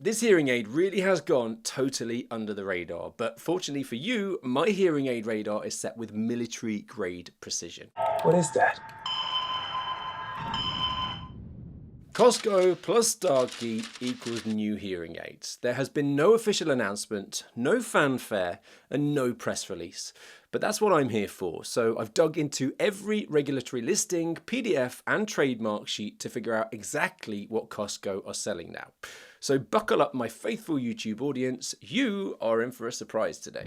This hearing aid really has gone totally under the radar, but fortunately for you, my hearing aid radar is set with military grade precision. What is that? Costco plus Starkey equals new hearing aids. There has been no official announcement, no fanfare, and no press release. But that's what I'm here for, so I've dug into every regulatory listing, PDF, and trademark sheet to figure out exactly what Costco are selling now. So buckle up, my faithful YouTube audience, you are in for a surprise today.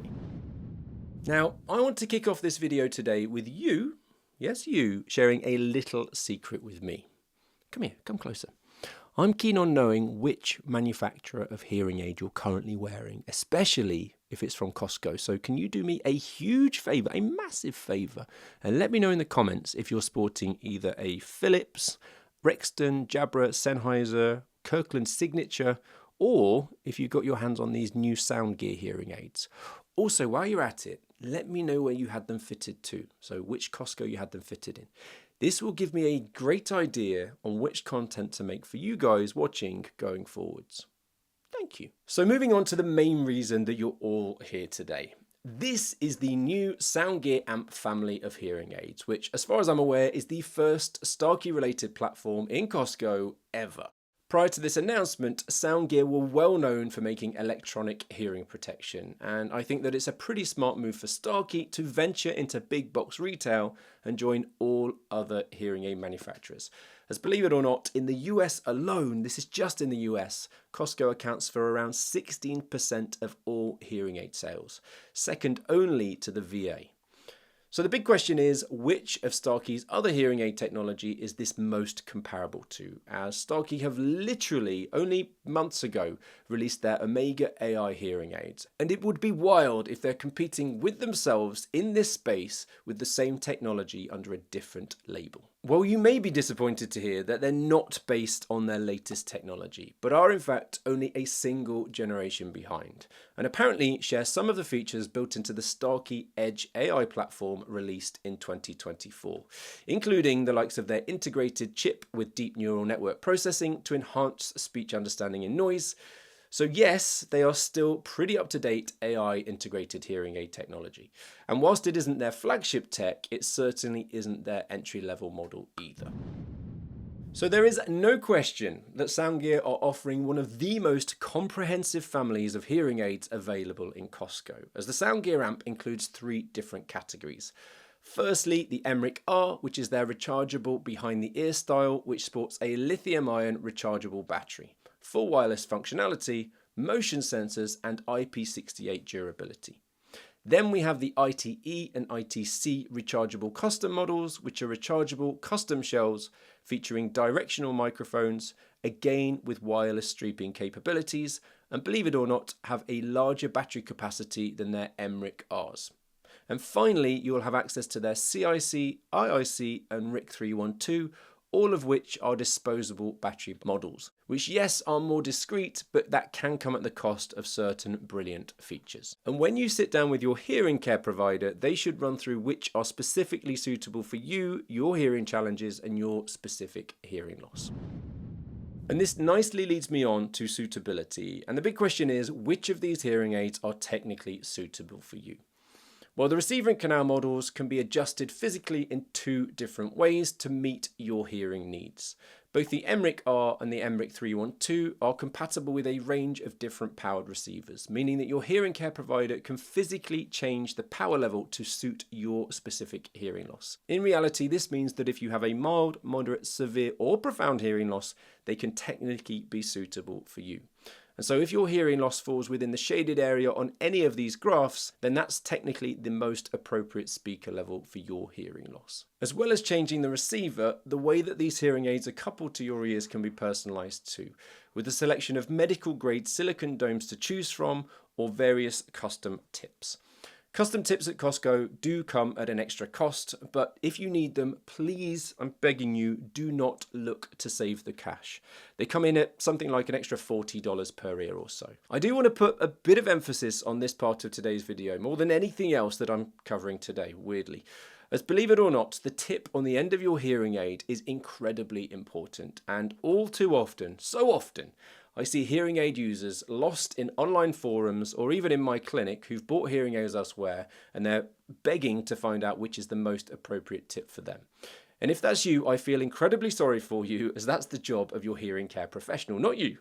Now, I want to kick off this video today with you, yes you, sharing a little secret with me. Come here, come closer. I'm keen on knowing which manufacturer of hearing aid you're currently wearing, especially if it's from Costco. So can you do me a huge favour, a massive favour, and let me know in the comments if you're sporting either a Philips, Rexton, Jabra, Sennheiser, Kirkland Signature, or if you've got your hands on these new SoundGear hearing aids. Also, while you're at it, let me know where you had them fitted to, so which Costco you had them fitted in. This will give me a great idea on which content to make for you guys watching going forwards. Thank you. So moving on to the main reason that you're all here today. This is the new SoundGear amp family of hearing aids, which as far as I'm aware is the first Starkey-related platform in Costco ever. Prior to this announcement, SoundGear were well known for making electronic hearing protection, and I think that it's a pretty smart move for Starkey to venture into big box retail and join all other hearing aid manufacturers. As believe it or not, in the US alone, this is just in the US, Costco accounts for around 16% of all hearing aid sales, second only to the VA. So the big question is, which of Starkey's other hearing aid technology is this most comparable to? As Starkey have literally only months ago released their Omega AI hearing aids. And it would be wild if they're competing with themselves in this space with the same technology under a different label. Well, you may be disappointed to hear that they're not based on their latest technology, but are in fact only a single generation behind, and apparently share some of the features built into the Starkey Edge AI platform released in 2024, including the likes of their integrated chip with deep neural network processing to enhance speech understanding in noise. So yes, they are still pretty up-to-date AI integrated hearing aid technology. And whilst it isn't their flagship tech, it certainly isn't their entry-level model either. So there is no question that SoundGear are offering one of the most comprehensive families of hearing aids available in Costco, as the SoundGear amp includes 3 different categories. Firstly, the Emric R, which is their rechargeable behind-the-ear style, which sports a lithium-ion rechargeable battery, full wireless functionality, motion sensors, and IP68 durability. Then we have the ITE and ITC rechargeable custom models, which are rechargeable custom shells featuring directional microphones, again with wireless streaming capabilities, and believe it or not, have a larger battery capacity than their Emric Rs. And finally, you will have access to their CIC, IIC, and RIC 312, all of which are disposable battery models, which yes are more discreet, but that can come at the cost of certain brilliant features. And when you sit down with your hearing care provider, they should run through which are specifically suitable for you, your hearing challenges, and your specific hearing loss. And this nicely leads me on to suitability. And the big question is, which of these hearing aids are technically suitable for you? Well, the receiver and canal models can be adjusted physically in 2 different ways to meet your hearing needs. Both the Emric R and the Emric 312 are compatible with a range of different powered receivers, meaning that your hearing care provider can physically change the power level to suit your specific hearing loss. In reality, this means that if you have a mild, moderate, severe, or profound hearing loss, they can technically be suitable for you. And so if your hearing loss falls within the shaded area on any of these graphs, then that's technically the most appropriate speaker level for your hearing loss. As well as changing the receiver, the way that these hearing aids are coupled to your ears can be personalized too, with a selection of medical grade silicone domes to choose from or various custom tips. Custom tips at Costco do come at an extra cost, but if you need them, please, I'm begging you, do not look to save the cash. They come in at something like an extra $40 per ear or so. I do want to put a bit of emphasis on this part of today's video, more than anything else that I'm covering today, weirdly. As believe it or not, the tip on the end of your hearing aid is incredibly important, and all too often, so often, I see hearing aid users lost in online forums or even in my clinic who've bought hearing aids elsewhere, and they're begging to find out which is the most appropriate tip for them. And if that's you, I feel incredibly sorry for you, as that's the job of your hearing care professional, not you.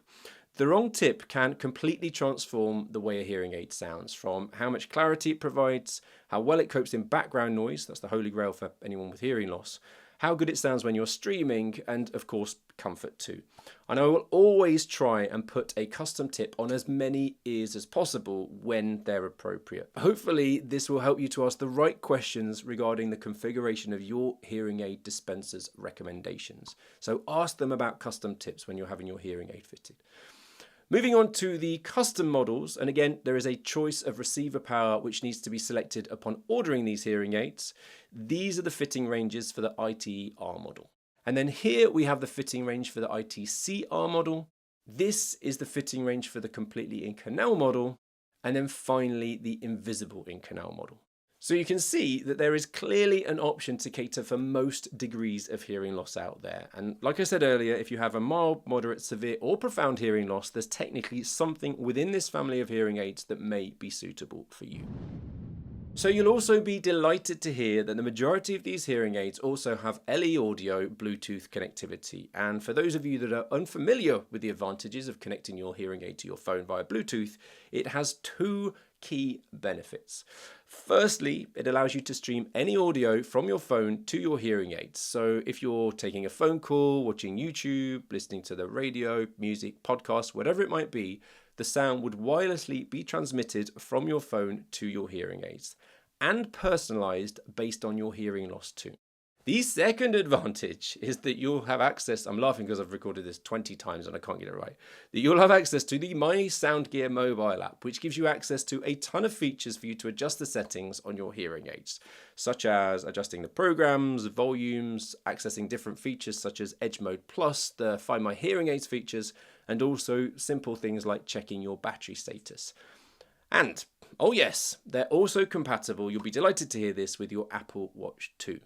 The wrong tip can completely transform the way a hearing aid sounds, from how much clarity it provides, how well it copes in background noise, that's the holy grail for anyone with hearing loss, how good it sounds when you're streaming, and of course, comfort too. And I will always try and put a custom tip on as many ears as possible when they're appropriate. Hopefully, this will help you to ask the right questions regarding the configuration of your hearing aid dispenser's recommendations. So ask them about custom tips when you're having your hearing aid fitted. Moving on to the custom models, and again, there is a choice of receiver power which needs to be selected upon ordering these hearing aids. These are the fitting ranges for the ITE-R model. And then here we have the fitting range for the ITC-R model. This is the fitting range for the completely in-canal model. And then finally, the invisible in-canal model. So you can see that there is clearly an option to cater for most degrees of hearing loss out there. And like I said earlier, if you have a mild, moderate, severe or profound hearing loss, there's technically something within this family of hearing aids that may be suitable for you. So you'll also be delighted to hear that the majority of these hearing aids also have LE audio Bluetooth connectivity. And for those of you that are unfamiliar with the advantages of connecting your hearing aid to your phone via Bluetooth, it has two key benefits. Firstly, it allows you to stream any audio from your phone to your hearing aids. So if you're taking a phone call, watching YouTube, listening to the radio, music, podcast, whatever it might be, the sound would wirelessly be transmitted from your phone to your hearing aids and personalized based on your hearing loss too. The second advantage is that you'll have access, I'm laughing because I've recorded this 20 times and I can't get it right, that you'll have access to the My SoundGear mobile app, which gives you access to a ton of features for you to adjust the settings on your hearing aids, such as adjusting the programs, volumes, accessing different features such as Edge Mode Plus, the Find My Hearing Aids features, and also simple things like checking your battery status. And, oh yes, they're also compatible, you'll be delighted to hear this, with your Apple Watch 2.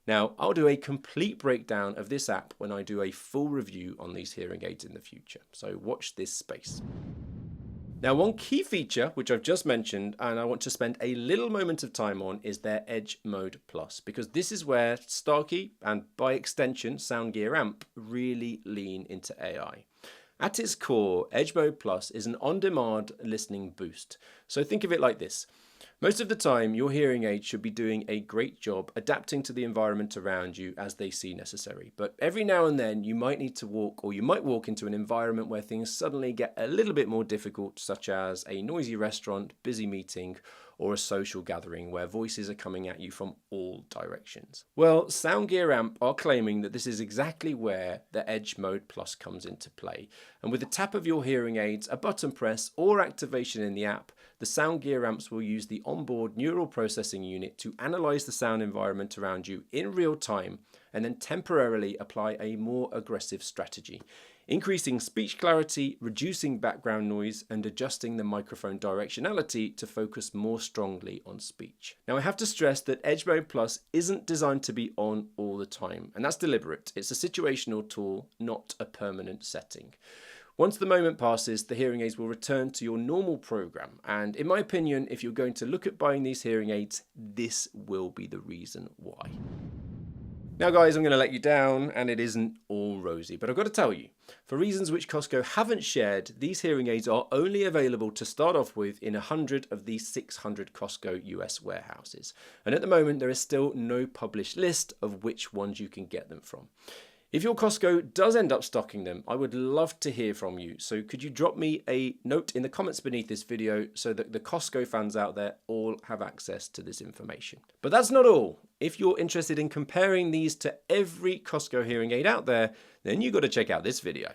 Now, I'll do a complete breakdown of this app when I do a full review on these hearing aids in the future, so watch this space. Now, one key feature, which I've just mentioned, and I want to spend a little moment of time on, is their Edge Mode Plus, because this is where Starkey, and by extension SoundGear Amp, really lean into AI. At its core, Edge Mode Plus is an on-demand listening boost. So think of it like this. Most of the time, your hearing aid should be doing a great job adapting to the environment around you as they see necessary. But every now and then, you might need to walk, or you might walk into an environment where things suddenly get a little bit more difficult, such as a noisy restaurant, busy meeting, or a social gathering where voices are coming at you from all directions. Well, SoundGear Amp are claiming that this is exactly where the Edge Mode Plus comes into play. And with the tap of your hearing aids, a button press, or activation in the app, the SoundGear Amps will use the onboard neural processing unit to analyze the sound environment around you in real time and then temporarily apply a more aggressive strategy, increasing speech clarity, reducing background noise, and adjusting the microphone directionality to focus more strongly on speech. Now, I have to stress that Edge Mode Plus isn't designed to be on all the time, and that's deliberate. It's a situational tool, not a permanent setting. Once the moment passes, the hearing aids will return to your normal program, and in my opinion, if you're going to look at buying these hearing aids, this will be the reason why. Now guys, I'm going to let you down, and it isn't all rosy, but I've got to tell you, for reasons which Costco haven't shared, these hearing aids are only available to start off with in 100 of these 600 Costco US warehouses. And at the moment, there is still no published list of which ones you can get them from. If your Costco does end up stocking them, I would love to hear from you. So could you drop me a note in the comments beneath this video so that the Costco fans out there all have access to this information. But that's not all. If you're interested in comparing these to every Costco hearing aid out there, then you've got to check out this video.